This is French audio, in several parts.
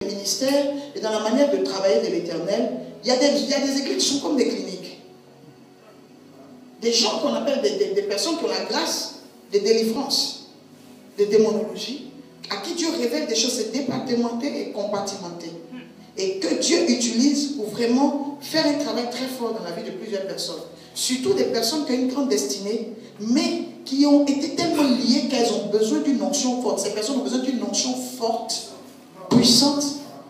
ministère et dans la manière de travailler de l'Éternel, il y a des églises qui sont comme des cliniques. Des gens qu'on appelle des personnes qui ont la grâce de délivrance, de démonologie, à qui Dieu révèle des choses départementées et compartimentées. Et que Dieu utilise pour vraiment faire un travail très fort dans la vie de plusieurs personnes. Surtout des personnes qui ont une grande destinée, mais qui ont été tellement liées qu'elles ont besoin d'une onction forte. Ces personnes ont besoin d'une onction forte, puissante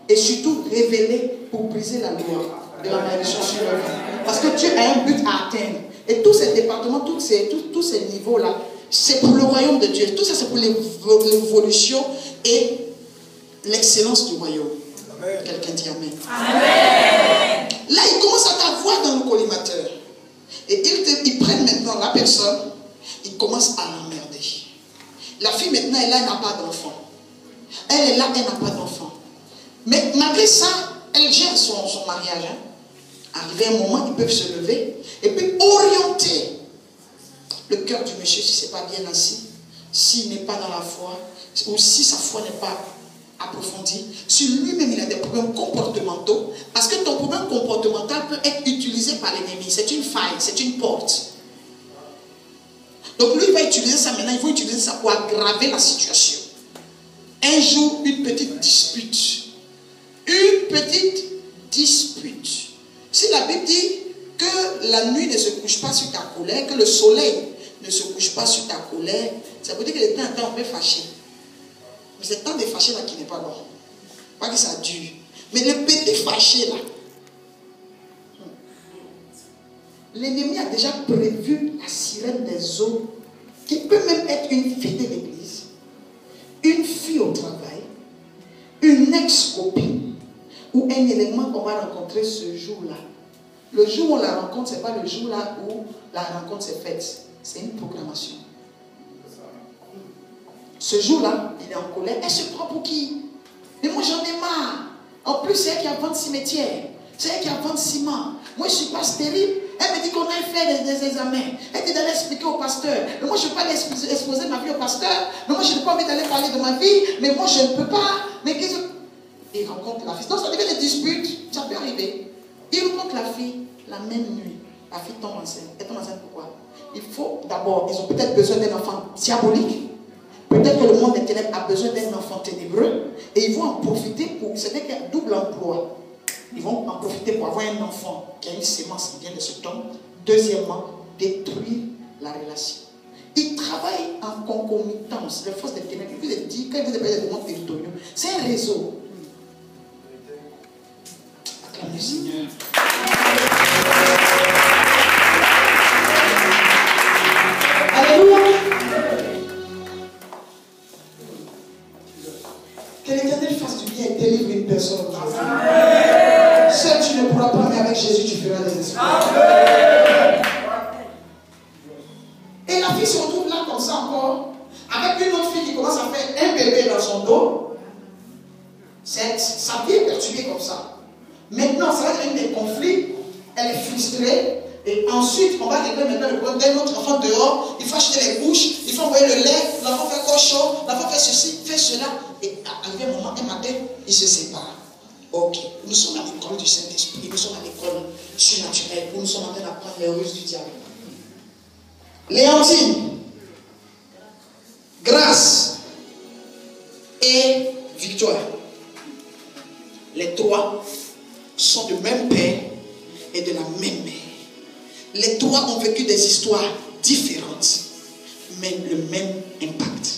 et surtout révélée pour briser la loi de la malédiction sur leur vie. Parce que Dieu a un but à atteindre. Et tous ces départements, tous ces niveaux-là, c'est pour le royaume de Dieu. Tout ça, c'est pour l'évolution et l'excellence du royaume. Quelqu'un dit Amen. Amen. Là, ils commencent à t'avoir dans le collimateur. Et ils prennent maintenant la personne, ils commencent à l'emmerder. La fille maintenant, elle n'a pas d'enfant. Elle est là, elle n'a pas d'enfant. Mais malgré ça, elle gère son mariage. Arrivé un moment, ils peuvent se lever et puis orienter le cœur du monsieur si ce n'est pas bien assis, s'il n'est pas dans la foi, ou si sa foi n'est pas approfondie, si lui-même il a des problèmes comportementaux, parce que ton problème comportemental peut être utilisé par l'ennemi. C'est une faille, c'est une porte. Donc lui, il va utiliser ça maintenant, il faut utiliser ça pour aggraver la situation. Un jour, une petite dispute. Une petite dispute. Si la Bible dit que la nuit ne se couche pas sur ta colère, que le soleil ne se couche pas sur ta colère, ça veut dire que de temps en temps on peut fâcher. Mais c'est le temps de fâcher là qui n'est pas bon. Pas que ça dure. Mais le petit fâché là, l'ennemi a déjà prévu la sirène des eaux, qui peut même être une fille de l'église, une fille au travail, une ex-copine, ou un élément qu'on va rencontrer ce jour-là. Le jour où on la rencontre, ce n'est pas le jour là où la rencontre s'est faite. C'est une proclamation. Ce jour-là, il est en colère. Elle se prend pour qui? Mais moi, j'en ai marre. En plus, c'est elle qui a vendu cimetière. C'est elle qui a vendu ciment. Moi, je ne suis pas stérile. Elle me dit qu'on a fait des examens. Elle dit d'aller expliquer au pasteur. Mais moi, je ne veux pas exposer ma vie au pasteur. Mais moi, je n'ai pas envie d'aller parler de ma vie. Mais moi, je ne peux pas. Mais qu'est-ce que... Il rencontre la fille. Donc, ça devient des disputes. Ça peut arriver. Il rencontre la fille la même nuit. La fille tombe enceinte. Elle tombe enceinte pourquoi? Il faut d'abord, ils ont peut-être besoin d'un enfant diabolique. Peut-être que le monde des ténèbres a besoin d'un enfant ténébreux. Et ils vont en profiter pour... C'est un double emploi. Ils vont en profiter pour avoir un enfant qui a une sémence qui vient de ce tombe. Deuxièmement, détruire la relation. Ils travaillent en concomitance. Les forces des ténèbres, je vous ai dit, quand vous avez des mondes territoriaux, c'est un réseau. Acclamez le Seigneur. Alléluia. Que l'Éternel fasse du bien et délivre une personne aujourd'hui. Seul tu ne pourras pas, mais avec Jésus tu feras des exploits. Et la fille se retrouve là comme ça encore, avec une autre fille qui commence à faire un bébé dans son dos. Sa vie est perturbée comme ça. Maintenant, ça va devenir des conflits. Elle est frustrée. Et ensuite, on va régler maintenant le problème d'un autre enfant dehors. Il faut acheter les couches, il faut envoyer le lait, l'enfant fait encore chaud, l'enfant fait ceci, fait cela. Et à un moment, un matin, ils se séparent. Ok, nous sommes à l'école du Saint-Esprit, nous sommes à l'école surnaturelle, où nous sommes en train d'apprendre les ruses du diable. Léontine, Grâce et Victoire. Les trois sont du même père et de la même mère. Les trois ont vécu des histoires différentes, mais le même impact.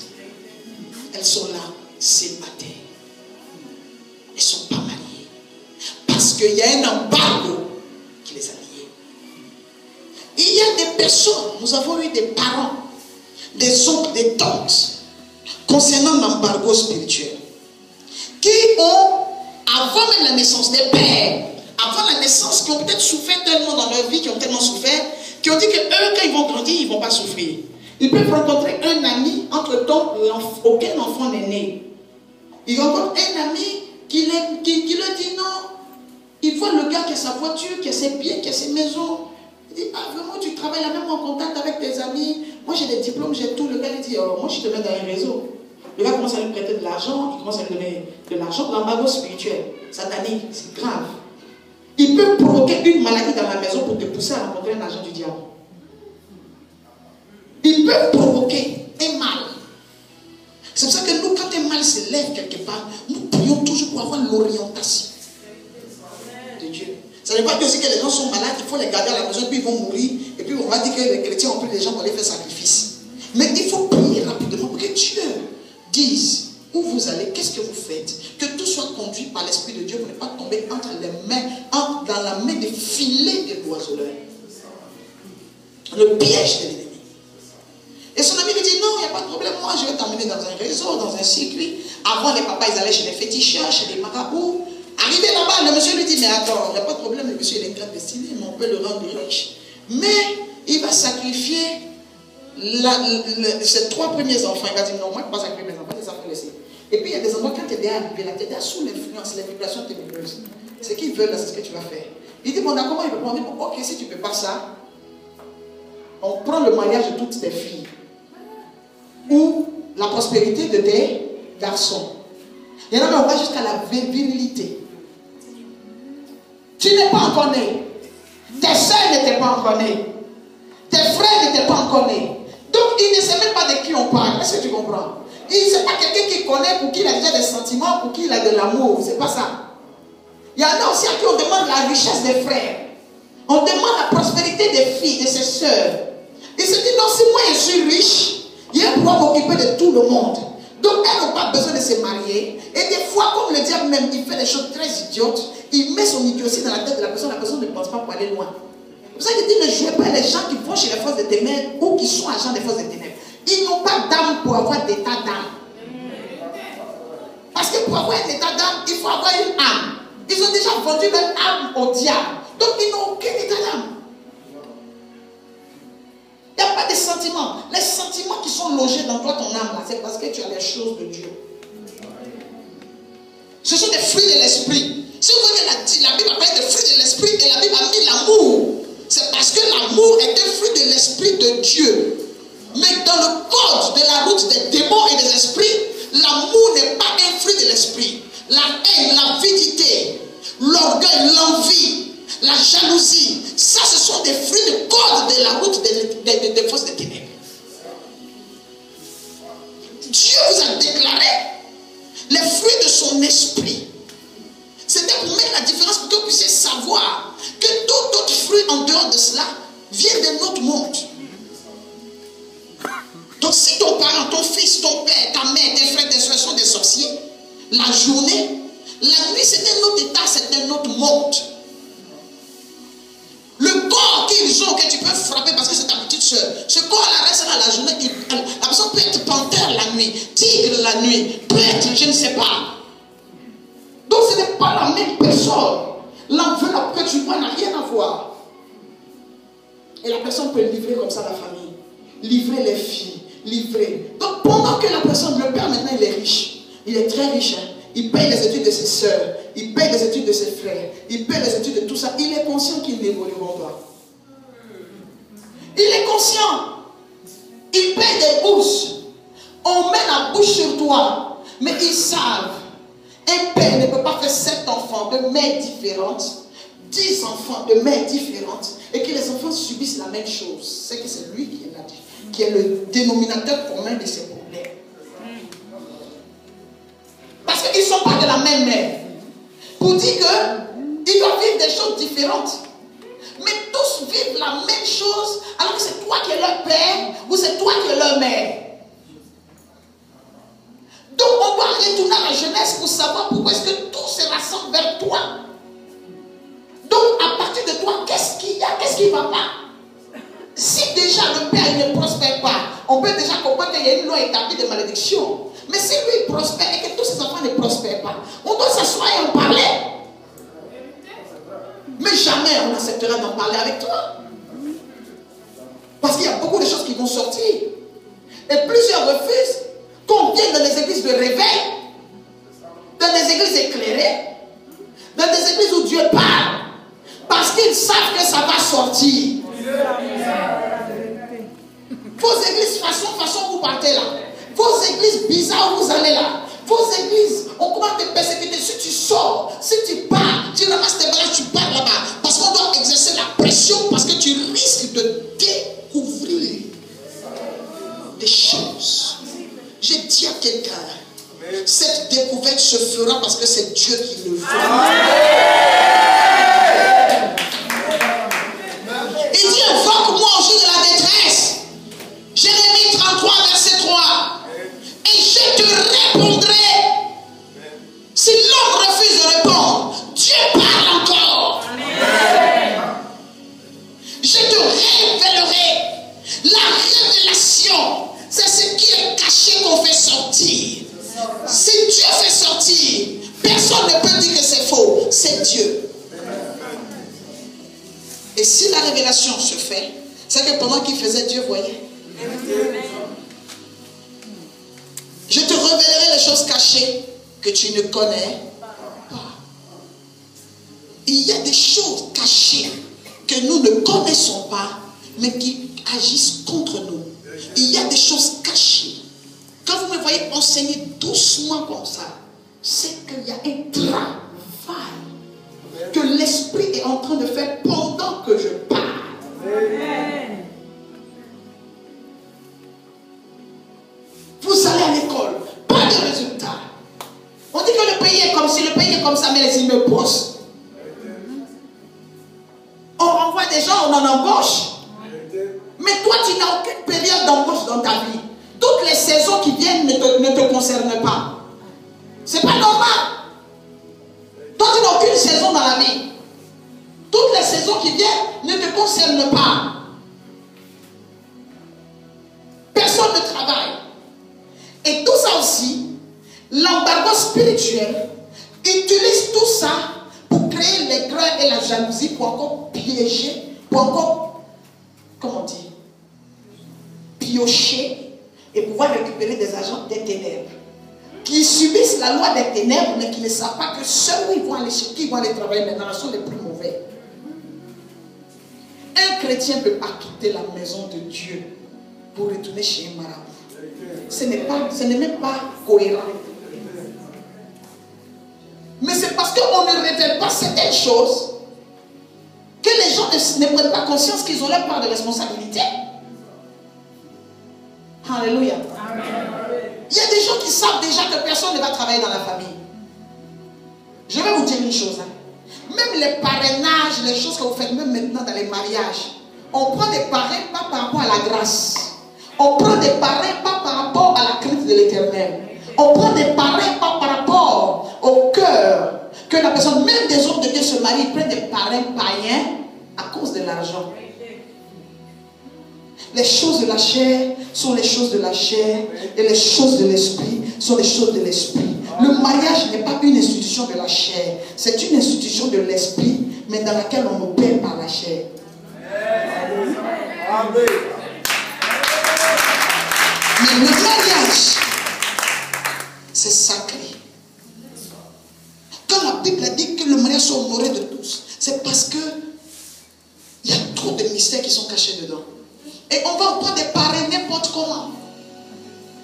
Elles sont là, célibataires. Elles ne sont pas mariées. Parce qu'il y a un embargo qui les a liées. Il y a des personnes, nous avons eu des parents, des oncles, des tantes, concernant l'embargo spirituel, qui ont, avant même la naissance des pères, avant la naissance, qui ont peut-être souffert tellement dans leur vie, qui ont tellement souffert, qui ont dit que eux, quand ils vont grandir, ils ne vont pas souffrir. Ils peuvent rencontrer un ami, entre-temps, aucun enfant n'est né. Ils rencontrent un ami qui leur dit non. Il voit le gars qui a sa voiture, qui a ses biens, qui a ses maisons. Il dit, ah vraiment, tu travailles là même en contact avec tes amis. Moi j'ai des diplômes, j'ai tout. Le gars il dit, oh, moi je te mets dans un réseau. Il va commencer à lui prêter de l'argent, il commence à lui donner de l'argent, l'embargo spirituel, satanique, c'est grave. Il peut provoquer une maladie dans la maison pour te pousser à rencontrer un agent du diable. Il peut provoquer un mal. C'est pour ça que nous, quand un mal se lève quelque part, nous prions toujours pour avoir l'orientation de Dieu. Ça ne veut pas dire aussi que les gens sont malades, il faut les garder à la maison, puis ils vont mourir, et puis on va dire que les chrétiens ont pris les gens pour aller faire sacrifice. Mais il faut prier rapidement pour que Dieu dise où vous allez, qu'est-ce que vous faites, que tout soit conduit par l'Esprit de Dieu pour ne pas tomber entre les mains, dans la main des filets des oiseleurs. Le piège de l'ennemi. Et son ami lui dit, non, il n'y a pas de problème, moi je vais t'emmener dans un réseau, dans un circuit. Avant, les papas, ils allaient chez les féticheurs, chez les marabouts. Arrivé là-bas, le monsieur lui dit, mais attends, il n'y a pas de problème, le monsieur il est clandestiné, mais on peut le rendre riche. Mais il va sacrifier ses 3 premiers enfants. Il va dire, non, moi je ne vais pas sacrifier mes enfants, les enfants laissés. Et puis il y a des endroits, quand tu es déjà arrivé là, tu es déjà sous l'influence, les vibrations ténébreuses. Ce qu'ils veulent, là, c'est ce que tu vas faire. Il dit, bon, comment il peut prendre? Bon, ok, si tu ne peux pas ça, on prend le mariage de toutes tes filles. Ou la prospérité de tes garçons. Il y en a même, on va jusqu'à la virilité. Tu n'es pas encore né. Tes soeurs n'étaient pas encore nées. Tes frères n'étaient pas encore nés. Donc, il ne sait même pas de qui on parle. Est-ce que tu comprends? Il ne sait pas quelqu'un qui connaît, pour qui il a déjà des sentiments, pour qui il a de l'amour. C'est pas ça. Il y en a aussi à qui on demande la richesse des frères. On demande la prospérité des filles, de ses soeurs. Il se dit, non, si moi je suis riche, il va pouvoir m'occuper de tout le monde. Donc, elles n'ont pas besoin de se marier. Et des fois, comme le diable même, il fait des choses très idiotes, il met son idiotie dans la tête de la personne ne pense pas pour aller loin. C'est pour ça qu'il dit, ne jouez pas les gens qui vont chez les forces des ténèbres ou qui sont agents des forces des ténèbres. Ils n'ont pas d'âme pour avoir d'état d'âme. Parce que pour avoir un état d'âme, il faut avoir une âme. Ils ont déjà vendu leur âme au diable. Donc, ils n'ont aucun état d'âme. Il n'y a pas de sentiments. Les sentiments qui sont logés dans toi, ton âme, c'est parce que tu as les choses de Dieu. Ce sont des fruits de l'esprit. Si vous voyez la Bible a parlé des fruits de l'esprit et la Bible a mis l'amour, c'est parce que l'amour est un fruit de l'esprit de Dieu. Mais dans le code de la route des démons et des esprits, l'amour n'est pas un fruit de l'esprit. La haine, l'avidité, l'orgueil, l'envie, la jalousie, ça ce sont des fruits de code de la route des forces des ténèbres. Dieu vous a déclaré les fruits de son esprit. C'était pour mettre la différence, pour que vous puissiez savoir que tout autre fruit en dehors de cela vient de notre monde. Donc si ton parent, ton fils, ton père, ta mère, tes frères, tes soeurs sont des sorciers, la journée, la nuit c'est un autre état, c'est un autre monde. Le corps qu'ils ont, que tu peux frapper parce que c'est ta petite soeur, ce corps-là reste là la journée, la personne peut être panthère la nuit, tigre la nuit, peut être, je ne sais pas. Donc ce n'est pas la même personne. L'enveloppe que tu vois n'a rien à voir. Et la personne peut livrer comme ça la famille, livrer les filles, livrer. Donc pendant que la personne, le père maintenant il est riche, il est très riche, hein? Il paye les études de ses soeurs, il paye les études de ses frères, il paye les études de tout ça. Il est conscient qu'ils n'évolueront pas. Il est conscient. Il paye des bourses. On met la bouche sur toi. Mais ils savent. Un père ne peut pas faire 7 enfants de mères différentes, 10 enfants de mères différentes, et que les enfants subissent la même chose. C'est que c'est lui qui est le dénominateur commun de ces problèmes. Parce qu'ils ne sont pas de la même mère. Pour dire qu'ils doivent vivre des choses différentes. Mais tous vivent la même chose, alors que c'est toi qui es leur père, ou c'est toi qui es leur mère. Donc on doit retourner à la jeunesse pour savoir pourquoi est-ce que tout se rassemble vers toi. Donc à partir de toi, qu'est-ce qu'il y a, qu'est-ce qui ne va pas? Si déjà le père ne prospère pas, on peut déjà comprendre qu'il y a une loi établie de malédiction. Mais si lui il prospère et que tous ses enfants ne prospèrent pas, on doit s'asseoir et en parler. Mais jamais on acceptera d'en parler avec toi. Parce qu'il y a beaucoup de choses qui vont sortir. Et plusieurs refusent qu'on vienne dans les églises de réveil, dans des églises éclairées, dans des églises où Dieu parle. Parce qu'ils savent que ça va sortir. Vos églises façon, vous partez là. Vos églises bizarres où vous allez là, vos églises, on commence à te persécuter. Si tu sors, si tu pars, tu ramasses tes bagages, tu pars là-bas. Parce qu'on doit exercer la pression, parce que tu risques de découvrir des choses. J'ai dit à quelqu'un, cette découverte se fera parce que c'est Dieu qui le veut. Il dit, invoque-moi au jour de la détresse. Jérémie 33, verset 3. Et je te répondrai. Si l'homme refuse de répondre, Dieu parle encore. Je te révélerai. La révélation, c'est ce qui est caché qu'on fait sortir. Si Dieu fait sortir, personne ne peut dire que c'est faux. C'est Dieu. Et si la révélation se fait, c'est que pendant qu'il faisait, Dieu voyait. Je te révélerai les choses cachées que tu ne connais pas. Il y a des choses cachées que nous ne connaissons pas, mais qui agissent contre nous. Il y a des choses cachées. Quand vous me voyez enseigner doucement comme ça, c'est qu'il y a un travail que l'Esprit est en train de faire pendant que je parle. Amen. Vous allez à l'école, pas de résultats. On dit que le pays est comme si, le pays est comme ça, mais les îles me poussent. On renvoie des gens, on en embauche. Mais toi, tu n'as aucune période d'embauche dans ta vie. Toutes les saisons qui viennent ne te concernent pas. C'est pas normal. Toi, tu n'as aucune saison dans la vie. Toutes les saisons qui viennent ne te concernent pas. Personne ne travaille. Et tout ça aussi, l'embargo spirituel utilise tout ça pour créer l'aigreur et la jalousie, pour encore piéger, pour encore, comment on dit, piocher et pouvoir récupérer des agents des ténèbres qui subissent la loi des ténèbres, mais qui ne savent pas que ceux qui vont aller travailler maintenant sont les plus mauvais. Un chrétien ne peut pas quitter la maison de Dieu pour retourner chez un marabout. Ce n'est même pas cohérent. Mais c'est parce qu'on ne révèle pas certaines choses que les gens ne prennent pas conscience qu'ils ont leur part de responsabilité. Alléluia. Il y a des gens qui savent déjà que personne ne va travailler dans la famille. Je vais vous dire une chose. Même les parrainages, les choses que vous faites même maintenant dans les mariages, on prend des parrains pas par rapport à la grâce. On prend des parrains pas par rapport à la crainte de l'Éternel. On prend des parrains pas par rapport au cœur que la personne, même des hommes de Dieu se marient, ils prennent des parrains païens à cause de l'argent. Les choses de la chair sont les choses de la chair et les choses de l'esprit sont les choses de l'esprit. Le mariage n'est pas une institution de la chair, c'est une institution de l'esprit, mais dans laquelle on opère par la chair. Amen. Mais le mariage, c'est sacré. Quand la Bible a dit que le mariage soit honoré de tous, c'est parce que il y a trop de mystères qui sont cachés dedans. Et on va prendre des parrains n'importe comment.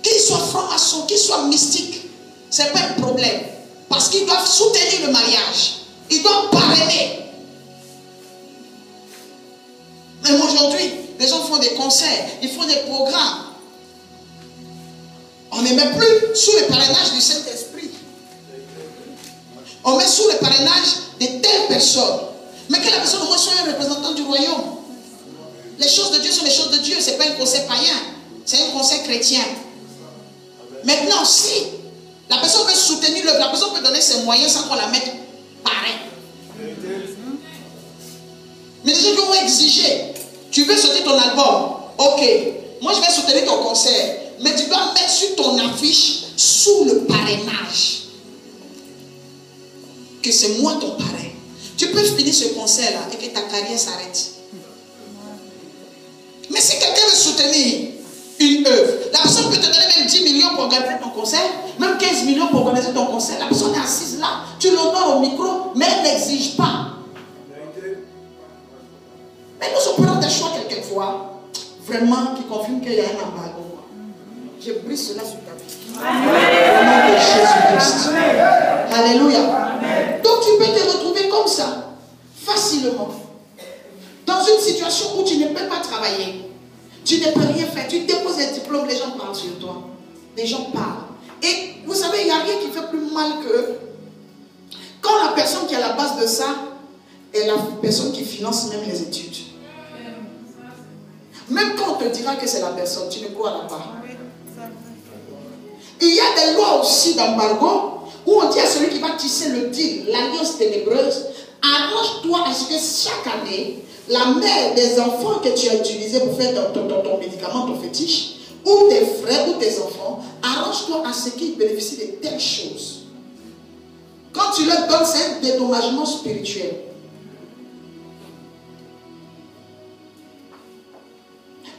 Qu'ils soient francs-maçons, qu'ils soient mystiques, ce n'est pas un problème. Parce qu'ils doivent soutenir le mariage. Ils doivent parrainer. Même aujourd'hui, les gens font des concerts, ils font des programmes. On ne met plus sous le parrainage du Saint-Esprit. On met sous le parrainage de telles personnes. Mais que la personne au moins soit un représentant du royaume. Les choses de Dieu sont les choses de Dieu. Ce n'est pas un conseil païen. C'est un conseil chrétien. Maintenant, si la personne veut soutenir l'œuvre, la personne peut donner ses moyens sans qu'on la mette pareil. Mais les gens vont exiger. Tu veux sortir ton album. Ok. Moi, je vais soutenir ton concert. Mais tu dois mettre sur ton affiche, sous le parrainage, que c'est moi ton parrain. Tu peux finir ce concert-là et que ta carrière s'arrête. Mais si quelqu'un veut soutenir une œuvre, la personne peut te donner même 10 millions pour organiser ton concert, même 15 millions pour organiser ton concert. La personne est assise là, tu l'honores au micro, mais elle n'exige pas. Mais nous opérons des choix quelquefois, vraiment, qui confirment qu'il y a un embargo. Je brise cela sur ta vie. Au nom de Jésus-Christ. Alléluia. Donc tu peux te retrouver comme ça, facilement. Dans une situation où tu ne peux pas travailler. Tu ne peux rien faire. Tu déposes un diplôme, les gens parlent sur toi. Les gens parlent. Et vous savez, il n'y a rien qui fait plus mal que quand la personne qui est à la base de ça est la personne qui finance même les études. Même quand on te dira que c'est la personne, tu ne croiras pas. Il y a des lois aussi d'embargo où on dit à celui qui va tisser le deal, l'alliance ténébreuse, arrange-toi à ce que chaque année, la mère des enfants que tu as utilisés pour faire ton médicament, ton fétiche, ou tes frères ou tes enfants, arrange-toi à ce qu'ils bénéficient de telles choses. Quand tu leur donnes, c'est un dédommagement spirituel.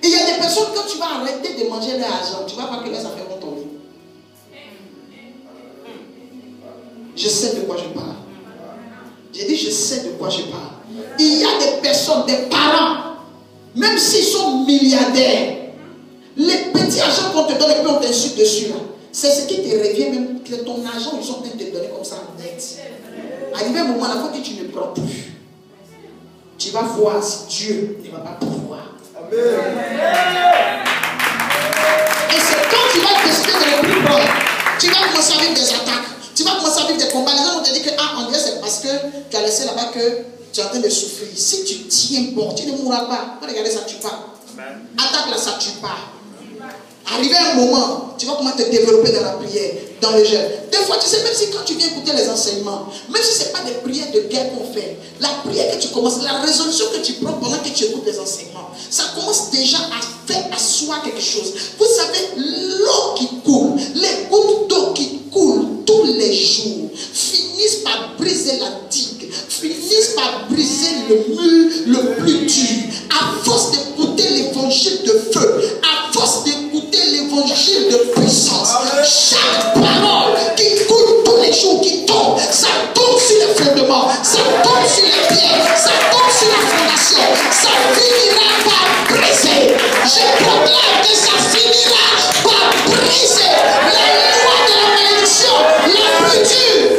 Il y a des personnes, quand tu vas arrêter de manger leur argent, tu vas voir que leurs affaires vont tomber. Je sais de quoi je parle. J'ai dit, je sais de quoi je parle. Il y a des personnes, des parents, même s'ils sont milliardaires, les petits argent qu'on te donne et puis on t'insulte dessus là, c'est ce qui te revient même, que ton argent, ils sont en train de te donner comme ça en net. Arrivé un moment, la fois que tu ne prends plus, tu vas voir si Dieu ne va pas pouvoir. Amen. Et c'est quand tu vas décider de ne plus prendre, tu vas commencer à vivre des attaques, tu vas commencer à vivre des combats. Les gens vont te dire que on dirait c'est parce que tu as laissé là-bas que tu es en train de souffrir. Si tu tiens bon, tu ne mourras pas. Regardez, ça tue pas. Attaque là, ça tue pas. Arrivé un moment, tu vas commencer à te développer dans la prière, dans le jeûne. Des fois, tu sais, même si quand tu viens écouter les enseignements, même si ce n'est pas des prières de guerre qu'on fait, la prière que tu commences, la résolution que tu prends pendant que tu écoutes les enseignements, ça commence déjà à faire asseoir quelque chose. Vous savez, l'eau qui coule, les gouttes d'eau qui coulent tous les jours, finissent par briser la digue, finissent par briser le mur le plus dur. À force d'écouter l'évangile de feu, à force d'écouter l'évangile de puissance, chaque parole qui coule tous les jours, qui tombe, ça tombe sur les fondements, ça tombe sur les pierres, ça tombe sur la fondation, ça finira par briser. Je proclame que ça finira par briser la loi de la malédiction, la plus dure.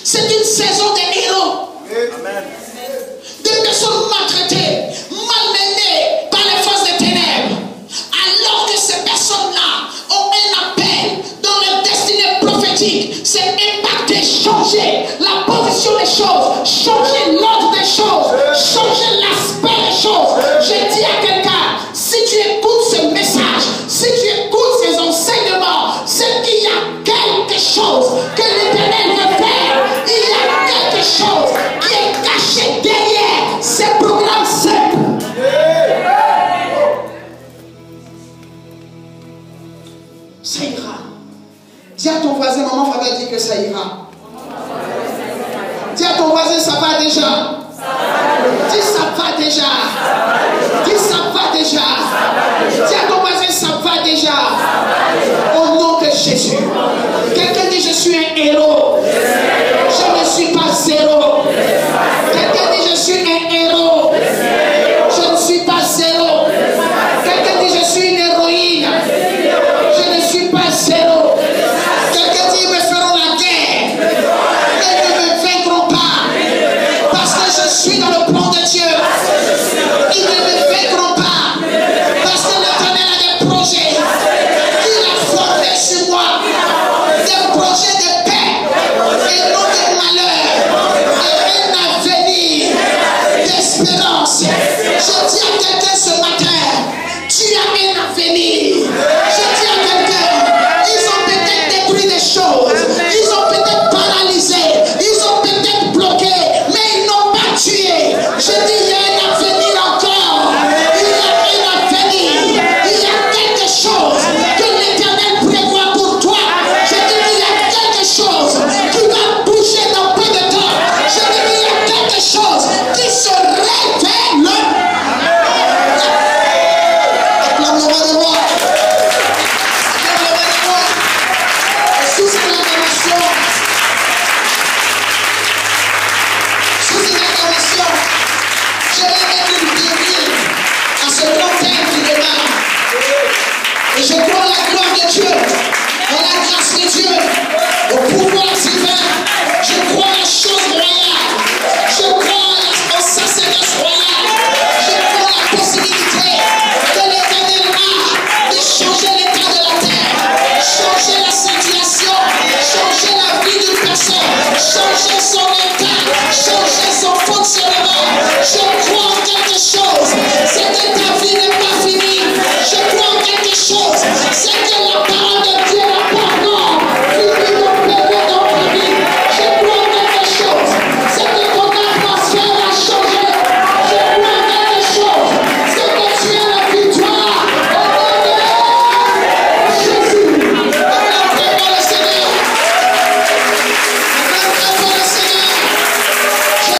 C'est une saison des héros. Amen. Des personnes maltraitées, malmenées par les forces des ténèbres. Alors que ces personnes-là ont un appel dans leur destinée prophétique. C'est impacter, changer la position des choses, changer l'ordre des choses, changer l'aspect des choses. Je dis à quelqu'un, si tu écoutes ce message, si tu écoutes ces enseignements, c'est qu'il y a quelque chose que l'Éternel veut faire. Il y a quelque chose qui est caché derrière ces programmes simples. Ça ira. Dis à ton voisin, maman Fabien dit que ça ira. Dis à ton voisin, ça va déjà. Dis ça va déjà. Dis ça va déjà. Dis à ton voisin, ça va déjà. Au nom de Jésus. Quelqu'un dit, je suis un héros.